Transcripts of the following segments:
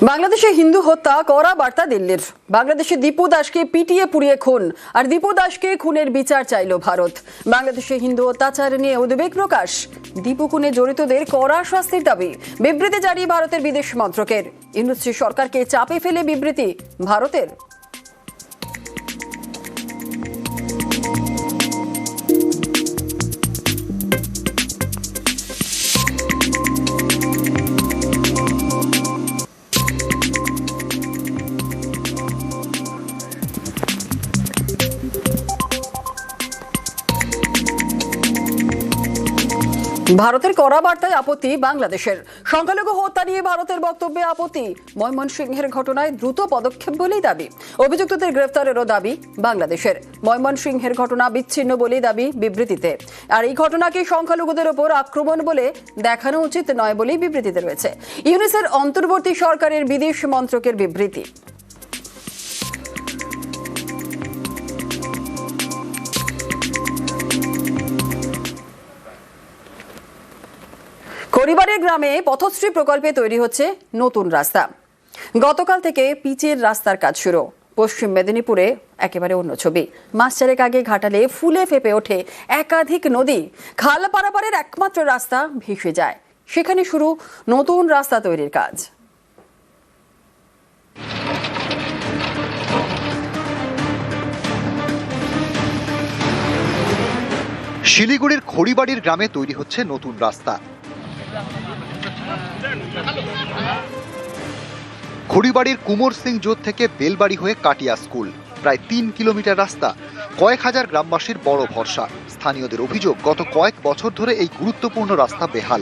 বাংলাদেশে হিন্দু হত্যা করা বার্তা দিল্লির। বাংলাদেশে দীপু দাসকে পিটিয়ে পুড়িয়ে খুন আর দীপু দাসকে খুনের বিচার চাইল ভারত। বাংলাদেশে হিন্দু অত্যাচার নিয়ে উদ্বেগ প্রকাশ। দীপু খুনে জড়িতদের কড়া শাস্তির দাবি। বিবৃতি জারি ভারতের বিদেশ মন্ত্রকের। ইউনূস সরকারকে চাপে ফেলে বিবৃতি ভারতের। ভারতের কড়া বার্তায় আপত্তি বাংলাদেশের। সংখ্যালঘু হত্যা নিয়ে ভারতের বক্তব্যে আপত্তি। ময়মনসিংহের ঘটনায় দ্রুত পদক্ষেপ বলেই দাবি। অভিযুক্তদের গ্রেফতারেরও দাবি বাংলাদেশের। ময়মনসিংহের ঘটনা বিচ্ছিন্ন বলেই দাবি বিবৃতিতে। আর এই ঘটনাকে সংখ্যালঘুদের ওপর আক্রমণ বলে দেখানো উচিত নয় বলেই বিবৃতিতে রয়েছে। ইউনূসের অন্তর্বর্তী সরকারের বিদেশ মন্ত্রকের বিবৃতি। খড়িবাড়ির গ্রামে পথশ্রী প্রকল্পে তৈরি হচ্ছে নতুন রাস্তা। গতকাল থেকে পিচের রাস্তার কাজ শুরু। পশ্চিম মেদিনীপুরে একেবারে অন্য ছবি। মাস চারেক আগে ঘাটালে ফুলে ফেপে ওঠে একাধিক নদী। খাল পারাপারের একমাত্র রাস্তা ভেসে যায়। সেখানে শুরু নতুন রাস্তা তৈরির কাজ। শিলিগুড়ির খড়িবাড়ির গ্রামে তৈরি হচ্ছে নতুন রাস্তা। খড়িবাড়ির কুমোর সিং জোট থেকে বেলবাড়ি হয়ে কাটিয়া স্কুল, প্রায় 3 কিলোমিটার রাস্তা। কয়েক হাজার গ্রামবাসীর বড় ভরসা। স্থানীয়দের অভিযোগ, গত কয়েক বছর ধরে এই গুরুত্বপূর্ণ রাস্তা বেহাল।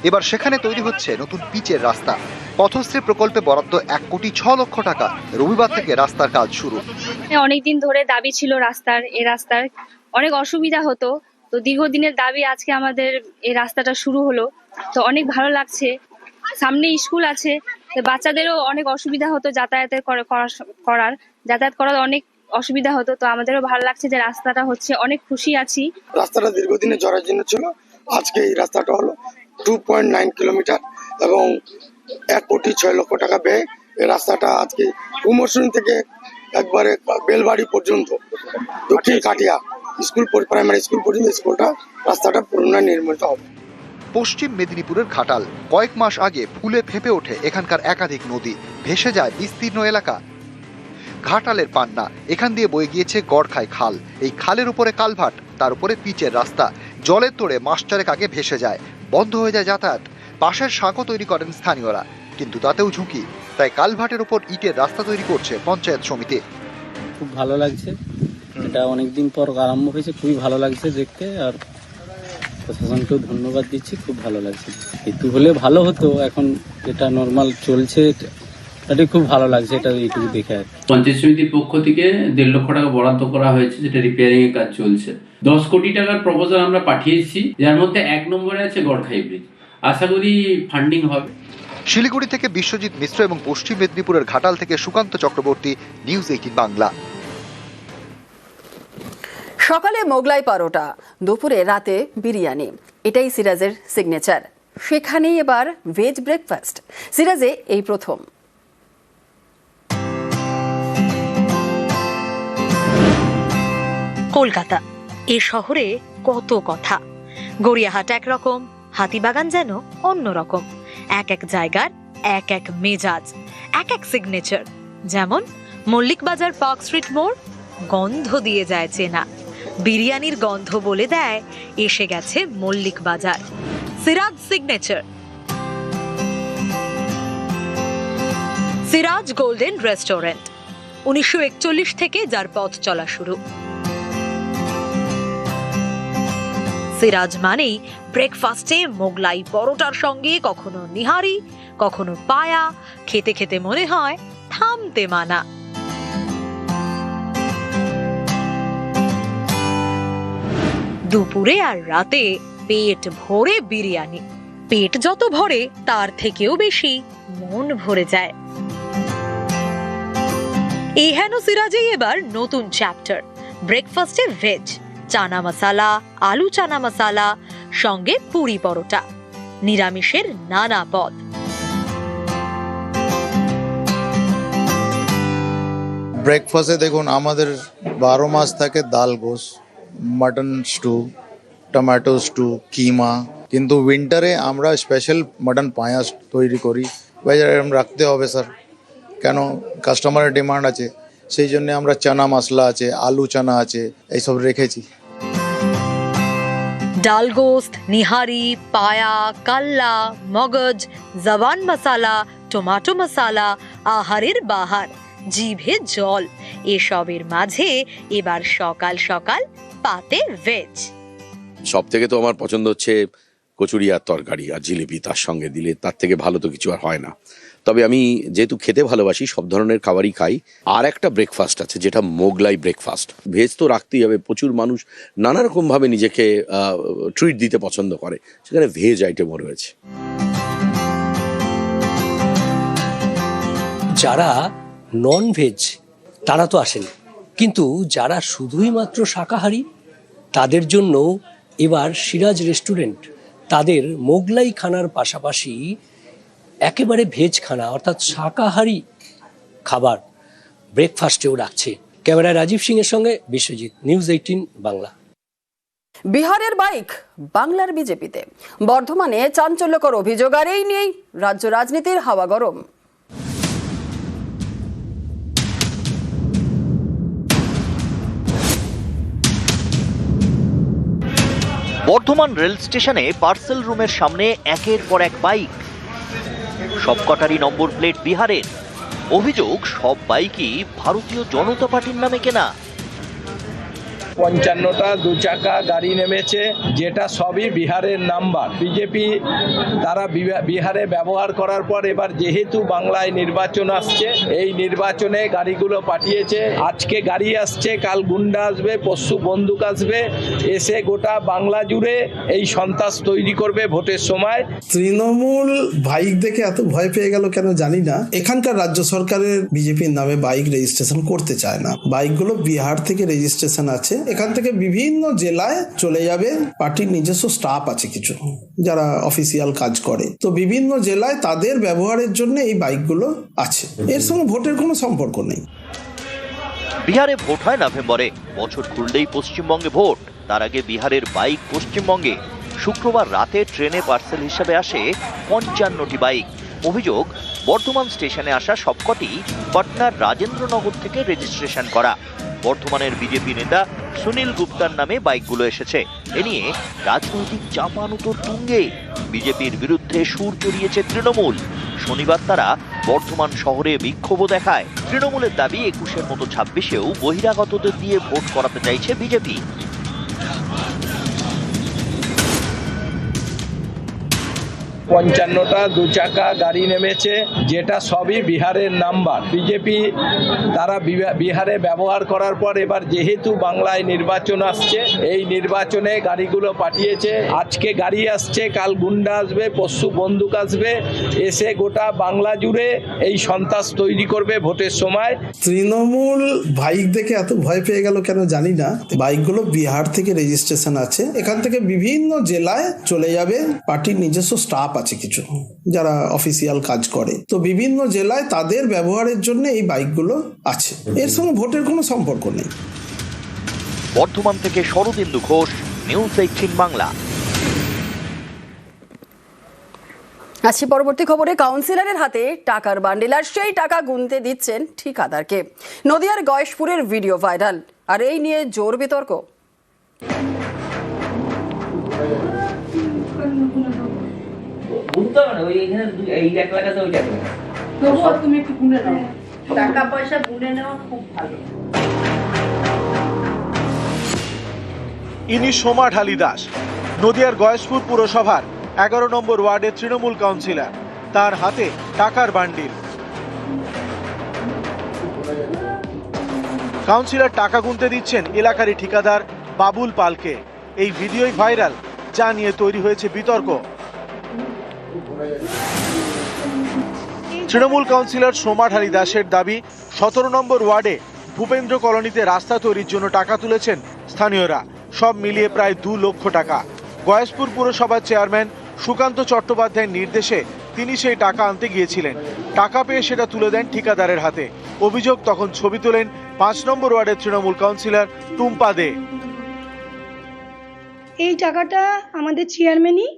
এবার সেখানে তৈরি হচ্ছে নতুন পিচের রাস্তা। পথশ্রী প্রকল্পে বরাদ্দ 1,06,00,000 টাকা। রবিবার থেকে রাস্তার কাজ শুরু। অনেকদিন ধরে দাবি ছিল এই রাস্তার অনেক অসুবিধা হতো। তো দীর্ঘদিনের দাবি, আজকে আমাদের এই রাস্তাটা শুরু হলো। তো অনেক ভালো লাগছে। সামনে স্কুল আছে, বাচ্চাদেরও অনেক অসুবিধা হতো যাতায়াত করার অনেক অসুবিধা হতো। তো আমাদেরও ভালো লাগছে যে রাস্তাটা হচ্ছে, অনেক খুশি আছি। রাস্তাটা দীর্ঘদিনের জরাজীর্ণ ছিল। আজকে এই রাস্তাটা হলো 2.9 কিলোমিটার এবং 1,06,00,000 টাকা ব্যয়। এই রাস্তাটা আজকে কুমোরসিং থেকে একবারে বেলবাড়ি পর্যন্ত, দক্ষিণ কাটিয়া স্কুল প্রাইমারি স্কুল পর্যন্ত রাস্তাটা পুনরায় নির্মিত হবে। পশ্চিম মেদিনীপুরের ঘাটাল, কয়েক মাস আগে ফুলে ফেপে ওঠে এখানকার একাধিক নদী। ভেসে যায় বিস্তীর্ণ এলাকা। ঘাটালের পান্না, এখান দিয়ে বয়ে গিয়েছে গড়খাই খাল। এই খালের উপরে কালভার্ট, তার উপরে পিচের রাস্তা। জলের তোড়ে মাস চারেক আগে ভেসে যায়, বন্ধ হয়ে যায় যাতায়াত। পাশের সাঁকো তৈরি করেন স্থানীয়রা, কিন্তু তাতেও ঝুঁকি। তাই কালভার্টের উপর ইটের রাস্তা তৈরি করছে পঞ্চায়েত সমিতি। খুব ভালো লাগছে, এটা অনেকদিন পর আরম্ভ হয়েছে, খুবই ভালো লাগছে দেখতে। আর প্রশাসনকেও ধন্যবাদ দিচ্ছি, খুব ভালো লাগছে। একটু হলে ভালো হতো, এখন এটা নর্মাল চলছে, এটা খুব ভালো লাগছে। এটা এইটুকু দেখে আর পঞ্চায়েত সমিতির পক্ষ থেকে 1.5 লক্ষ টাকা বরাদ্দ করা হয়েছে, যেটা রিপেয়ারিং এর কাজ চলছে। 10 কোটি টাকার প্রপোজাল আমরা পাঠিয়েছি, যার মধ্যে 1 নম্বরে আছে গড়খাই ব্রিজ। আশা করি ফান্ডিং হবে। শিলিগুড়ি থেকে বিশ্বজিৎ মিশ্র এবং পশ্চিম মেদিনীপুরের ঘাটাল থেকে সুকান্ত চক্রবর্তী, নিউজ 18 বাংলা। সকালে মোগলাই পরোটা, দুপুরে রাতে বিরিয়ানি, এটাই সিরাজের সিগনেচার। সেখানেই এবার ভেজ ব্রেকফাস্ট। সিরাজে এই প্রথম। কলকাতা, এ শহরে কত কথা। গড়িয়াহাট একরকম, হাতিবাগান যেন অন্যরকম। এক এক জায়গার এক এক মেজাজ, এক এক সিগনেচার। যেমন মল্লিক বাজার পার্ক স্ট্রিট মোড়, গন্ধ দিয়ে যায় চেনা। বিরিয়ানির গন্ধ বলে দেয় এসে গেছে মল্লিক বাজার। Siraj signature. Siraj golden restaurant, 1941 থেকে যার পথ চলা শুরু। সিরাজ মানেই ব্রেকফাস্টে মোগলাই পরোটার সঙ্গে কখনো নিহারি, কখনো পায়া। খেতে খেতে মনে হয় থামতে মানা। দুপুরে আর রাতে পেট ভরে বিরিয়ানি। পেট যত ভরে তার থেকেও বেশি মন ভরে যায়। এই হেন সিরাজেই এবার নতুন চ্যাপ্টার। ব্রেকফাস্টে ভেজ, চানা মশালা, আলু চানা মশালা, সঙ্গে পুরি পরোটা। নিরামিষের নানা পদ। ব্রেকফাস্টে দেখুন আমাদের 12 মাস থাকে ডাল গোস, মাটন স্টু, টমেটো স্টু, কিমা, কিন্তু উইন্টারে আমরা স্পেশাল মাটন পায়াস তৈরি করি। এরকম রাখতে হবে স্যার, কেন কাস্টমারের ডিমান্ড আছে, সেই জন্য আমরা চানা মশলা আছে, আলু চানা আছে, এইসব রেখেছি। ডালগোস্ত, নিহারি, পায়া, কাল্লা, মগজ, জওয়ান মশালা, টমেটো মশালা, আহারের বাহার, জিভে জল। এসবের মাঝে এবার সকাল সকাল পাতে ভেজ। সব থেকে তো আমার পছন্দ হচ্ছে কচুরি আর তরকারি আর জিলিপি, তার সঙ্গে দিলে তার থেকে ভালো তো কিছু আর হয় না। তবে আমি যেহেতু খেতে ভালোবাসি, সব ধরনের খাবারই খাই। আর একটা ব্রেকফাস্ট আছে যেটা মোগলাই ব্রেকফাস্ট। ভেজ তো রাখতেই হবে, প্রচুর মানুষ নানা রকমভাবে নিজেকে ট্রিট দিতে পছন্দ করে, সেখানে ভেজ আইটেমও রয়েছে। যারা নন ভেজ তারা তো আসেন, কিন্তু যারা শুধুই মাত্র শাকাহারী তাদের জন্য এবার সিরাজ রেস্টুরেন্ট তাদের মোগলাই খানার পাশাপাশি একেবারে ভেজ খানা অর্থাৎ শাকাহারী খাবার ব্রেকফাস্টেও রাখছে। ক্যামেরায় রাজীব সিং এর সঙ্গে বিশ্বজিৎ, নিউজ 18 বাংলা। বিহারের বাইক বাংলার বিজেপিতে, বর্ধমানে চাঞ্চল্যকর অভিযোগ, আর এই নিয়েই রাজ্য রাজনীতির হাওয়া গরম। বর্ধমান রেল স্টেশনে পার্সেল রুমের সামনে একের পর এক বাইক, সবকটারই নম্বর প্লেট বিহারের। অভিযোগ সব বাইকই ভারতীয় জনতা পার্টির নামে কেনা। 55টা দুচাকা গাড়ি নেমেছে, যেটা সবই বিহারের নাম্বার। বিজেপি তারা বিহারে ব্যবহার করার পর এবার যেহেতু বাংলায় নির্বাচন আসছে, এই নির্বাচনে গাড়িগুলো পাঠিয়েছে। আজকে গাড়ি আসছে, কাল গুন্ডা আসবে, পরশু বন্দুক আসবে, এসে গোটা বাংলা জুড়ে এই সন্ত্রাস তৈরি করবে ভোটের সময়। তৃণমূল বাইক দেখে এত ভয় পেয়ে গেল কেন জানি না। এখানকার রাজ্য সরকারের বিজেপির নামে বাইক রেজিস্ট্রেশন করতে চায় না। বাইকগুলো বিহার থেকে রেজিস্ট্রেশন আছে, এখান থেকে বিভিন্ন জেলায় চলে যাবে। পার্টির নিজস্ব স্টাফ আছে কিছু যারা অফিসিয়াল কাজ করে, তো বিভিন্ন জেলায় তাদের ব্যবহারের জন্য এই বাইকগুলো আছে। এর সঙ্গে ভোটের কোনো সম্পর্ক নেই। বিহারে ভোট হয় নভেম্বরে, বছর খুললেই পশ্চিমবঙ্গে ভোট। তার আগে বিহারের বাইক পশ্চিমবঙ্গে। শুক্রবার রাতে ট্রেনে পার্সেল হিসেবে আসে 55টি বাইক। অভিযোগ বর্ধমান স্টেশনে আসা সবকটি পাটনার রাজেন্দ্রনগর থেকে রেজিস্ট্রেশন করা। বর্ধমানের বিজেপি নেতা সুনীল গুপ্তার নামে বাইকগুলো এসেছে। এ নিয়ে রাজনৈতিক চাপানুতোর তুঙ্গে। বিজেপির বিরুদ্ধে সুর চড়িয়েছে তৃণমূল। শনিবার তারা বর্ধমান শহরে বিক্ষোভও দেখায়। তৃণমূলের দাবি 21-এর মতো 26-এও বহিরাগতদের দিয়ে ভোট করাতে চাইছে বিজেপি। 55টা দুচাকা গাড়ি নেমেছে, যেটা সবই বিহারের নাম্বার। বিজেপি তারা বিহারে ব্যবহার করার পর এবার যেহেতু বাংলায় নির্বাচন আসছে, এই নির্বাচনে গাড়িগুলো পাঠিয়েছে। আজকে গাড়ি আসছে, কাল গুন্ডা আসবে, পরশু বন্দুক আসবে, এসে গোটা বাংলা জুড়ে এই সন্ত্রাস তৈরি করবে ভোটের সময়। তৃণমূল বাইক দেখে এত ভয় পেয়ে গেল কেন জানি না। বাইকগুলো বিহার থেকে রেজিস্ট্রেশন আছে, এখান থেকে বিভিন্ন জেলায় চলে যাবে। পার্টির নিজস্ব স্টাফ আছে কিছু যারা অফিসিয়াল কাজ করে, তো বিভিন্ন জেলায় তাদের ব্যবহারের জন্য এই বাইকগুলো আছে। এর সঙ্গে ভোটের কোনো সম্পর্ক নেই। বর্ধমান থেকে শরদিন্দু ঘোষ, নিউজ 18 বাংলা। আছি পরবর্তী খবরে। কাউন্সিলরের হাতে টাকার বান্ডিল, আর সেই টাকা গুনতে দিচ্ছেন ঠিকাদারকে। নদিয়ার গয়েশপুরের ভিডিও ভাইরাল, আর এই নিয়ে জোর বিতর্ক। টাকা পয়সা গুনে নেওয়া খুব ভালো। ইনি সোমা ঢালি দাস, নদিয়ার গয়েশপুর পুরসভার 11 নম্বর ওয়ার্ডের তৃণমূল কাউন্সিলর। তার হাতে টাকার বান্ডিল। কাউন্সিলর টাকা গুনতে দিচ্ছেন এলাকারই ঠিকাদার বাবুল পালকে। এই ভিডিওই ভাইরাল, যা নিয়ে তৈরি হয়েছে বিতর্ক। তৃণমূল কাউন্সিলর সোমা ঢালি দাসের দাবি, 17 নম্বর ওয়ার্ডে ভূপেন্দ্র কলোনিতে রাস্তা তৈরির জন্য টাকা তুলেছেন স্থানীয়রা। সব মিলিয়ে প্রায় 2 লক্ষ টাকা। গয়েশপুর পুরসভার চেয়ারম্যান সুকান্ত চট্টোপাধ্যায়ের নির্দেশে তিনি সেই টাকা আনতে গিয়েছিলেন। টাকা পেয়ে সেটা তুলে দেন ঠিকাদারের হাতে। অভিযোগ, তখন ছবি তোলেন 5 নম্বর ওয়ার্ডের তৃণমূল কাউন্সিলর টুম্পা দে। এই টাকাটা আমাদের চেয়ারম্যানই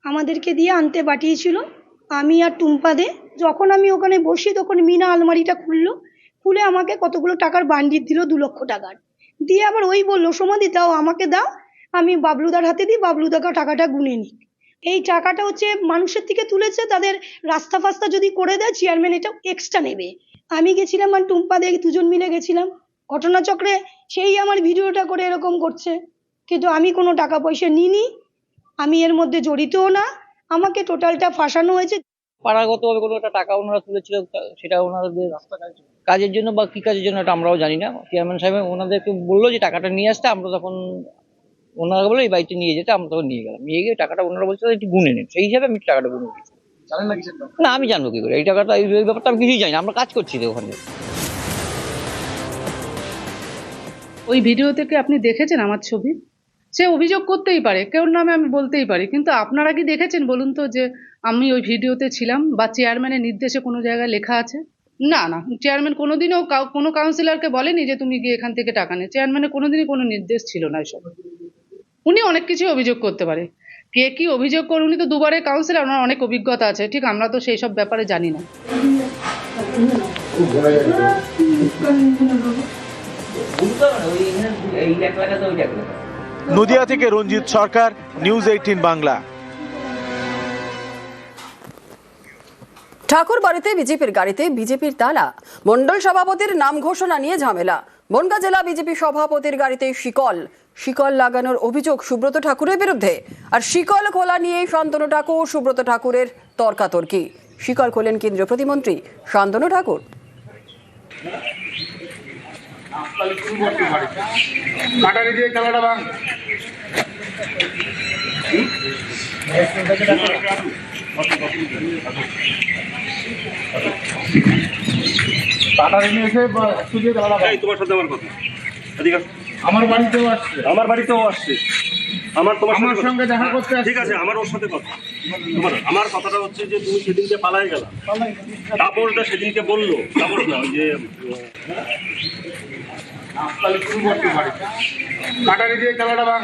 আমাদেরকে দিয়ে আনতে পাঠিয়েছিল, আমি আর টুম্পা দে। যখন আমি ওখানে বসি তখন মিনা আলমারিটা খুলে আমাকে কতগুলো টাকার বান্ডিল দিল, 2 লক্ষ টাকার। দিয়ে আবার ওই বললো, সমাধি দাও, আমাকে দাও, আমি বাবলুদার হাতে দিই, বাবলুদাকে টাকাটা গুনে নিক। এই টাকাটা হচ্ছে মানুষের থেকে তুলেছে, তাদের রাস্তা ফাস্তা যদি করে দেয় চেয়ারম্যান এটা এক্সট্রা নেবে। আমি গেছিলাম আর টুম্পা দে 2জন মিলে গেছিলাম ঘটনাচক্রে, সেই আমার ভিডিওটা করে এরকম করছে, কিন্তু আমি কোনো টাকা পয়সা নিইনি, আমি এর মধ্যে জড়িতও না, আমাকে টোটালটা ফাঁসানো হয়েছে। পাড়াগতভাবে কোনো একটা টাকা ওনারা তুলেছিল, সেটা ওনাদের কাজের জন্য বা কি কাজের জন্য এটা আমরাও জানি না। চেয়ারম্যান সাহেব ওনাদেরকে বললো যে টাকাটা নিয়ে আসতে, আমরা তখন ওনারা বললো এই বাড়িতে নিয়ে যেতে, আমরা তখন নিয়ে গেলাম। নিয়ে গিয়ে টাকাটা ওনারা বলছিল একটু গুনে নেন, সেই হিসাবে আমি টাকাটা গুনে দিয়েছি। না আমি জানবো কি করে এই টাকাটা, এই ব্যাপারটা আমি কিছুই জানি না, আমরা কাজ করছি তো ওখানে। ওই ভিডিও থেকে আপনি দেখেছেন আমার ছবি, সে অভিযোগ করতেই পারে, কেউর নামে আমি বলতেই পারি, কিন্তু আপনারা কি দেখেছেন বলুন তো যে আমি ওই ভিডিওতে ছিলাম বা চেয়ারম্যানের নির্দেশে কোনো জায়গায় লেখা আছে? না না, চেয়ারম্যান কোনোদিনও কোনো কাউন্সিলরকে বলেনি যে তুমি গিয়ে এখান থেকে টাকা নে। চেয়ারম্যানের কোনোদিনই কোনো নির্দেশ ছিল না এসব। উনি অনেক কিছু অভিযোগ করতে পারে, কে কি অভিযোগ করে, উনি তো 2বারের কাউন্সিলর, ওনার অনেক অভিজ্ঞতা আছে, ঠিক, আমরা তো সেই সব ব্যাপারে জানি না। নদিয়া থেকে রঞ্জিত সরকার, নিউজ 18 বাংলা। ঠাকুর বাড়িতে বিজেপির গাড়িতে বিজেপির তালা, মন্ডল সভাপতির নাম ঘোষণা নিয়ে ঝামেলা। বনগাঁ জেলা বিজেপি সভাপতির গাড়িতে শিকল লাগানোর অভিযোগ সুব্রত ঠাকুরের বিরুদ্ধে। আর শিকল খোলা নিয়ে শান্তনু ঠাকুর সুব্রত ঠাকুরের তর্কাতর্কি। শিকল খোলেন কেন্দ্রীয় প্রতিমন্ত্রী শান্তনু ঠাকুর। তোমার সাথে আমার কথা, আমার বাড়িতেও আসছে, আমার তোমার সঙ্গে দেখা করতে, ঠিক আছে, আমার ওর সাথে কথা। আমার কথাটা হচ্ছে যে তুমি সেদিনকে পালাই গেলা, তাপসদা সেদিনকে বললো, তাপসদা যে কাটারি দিয়ে খেলাটা ভাঙ।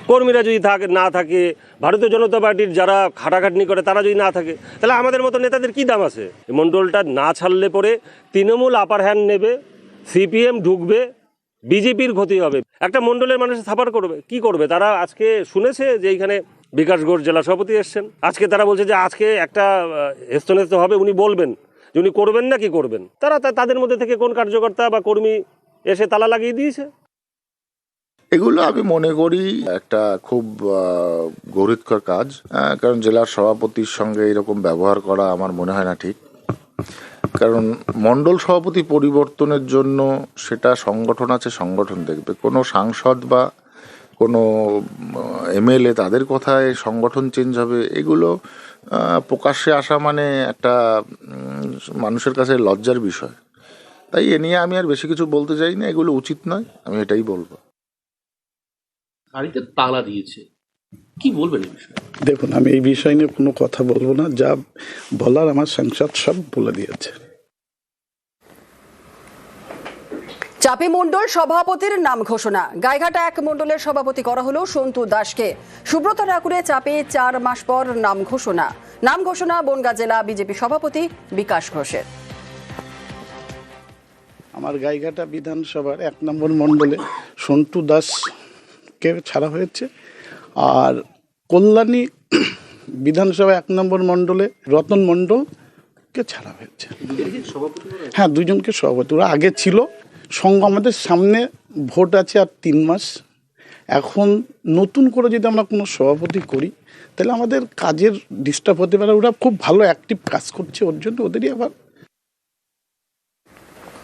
কর্মীরা যদি না থাকে, ভারতীয় জনতা পার্টির যারা খাটাখাটনি করে তারা যদি না থাকে, তাহলে আমাদের মতো নেতাদের কি দাম আছে? মণ্ডলটা না ছাড়লে পরে তৃণমূল আপার হ্যান্ড নেবে, সিপিএম ঢুকবে, বিজেপির ক্ষতি হবে। একটা মণ্ডলের মানুষ সাফার করবে, কি করবে তারা? আজকে শুনেছে যে এইখানে বিকাশ ঘোষ জেলা সভাপতি এসছেন, আজকে তারা বলছে যে আজকে একটা হেস্তনেস্ত হবে, উনি বলবেন যে উনি করবেন না কি করবেন। তারা তাদের মধ্যে থেকে কোন কার্যকর্তা বা কর্মী এসে তালা লাগিয়ে দিয়েছে? এগুলো আমি মনে করি একটা খুব গৌরবকর কাজ, কারণ জেলার সভাপতির সঙ্গে এরকম ব্যবহার করা আমার মনে হয় না ঠিক। কারণ মণ্ডল সভাপতি পরিবর্তনের জন্য সেটা সংগঠন আছে, সংগঠন দেখবে। কোনো সাংসদ বা কোনো এমএলএ তাদের কথায় সংগঠন চেঞ্জ হবে, এগুলো প্রকাশ্যে আসা মানে একটা মানুষের কাছে লজ্জার বিষয়। তাই এ নিয়ে আমি আর বেশি কিছু বলতে চাই না, এগুলো উচিত নয়, আমি এটাই বলবো। গাড়িতে তালা দিয়েছে, কি বলবেন এই বিষয়ে? দেখুন, আমি এই বিষয় নিয়ে কোনো কথা বলবো না, যা বলার আমার সাংসদ সব বলে দিয়েছে। চাপে মণ্ডল সভাপতির নাম ঘোষণা। গাইঘাটা 1 মণ্ডলের সভাপতি করা হলো সন্তু দাসকে। সুব্রত ঠাকুরের চাপে 4 মাস পর নাম ঘোষণা বনগাঁ জেলা বিজেপি সভাপতি বিকাশ ঘোষের। আমার গাইঘাটা বিধানসভার 1 নম্বর মণ্ডলে সন্তু দাসকে ছাড়া হয়েছে, আর কল্যাণী বিধানসভা 1 নম্বর মণ্ডলে রতন মণ্ডলকে ছাড়া হয়েছে। হ্যাঁ, 2জনকে সভাপতি। ওরা আগে ছিল সঙ্গ, আমাদের সামনে ভোট আছে আর 3 মাস। এখন নতুন করে যদি আমরা কোনো সভাপতি করি তাহলে আমাদের কাজের ডিস্টার্ব হতে পারে। ওরা খুব ভালো অ্যাক্টিভ কাজ করছে, ওর জন্য ওদেরই আবার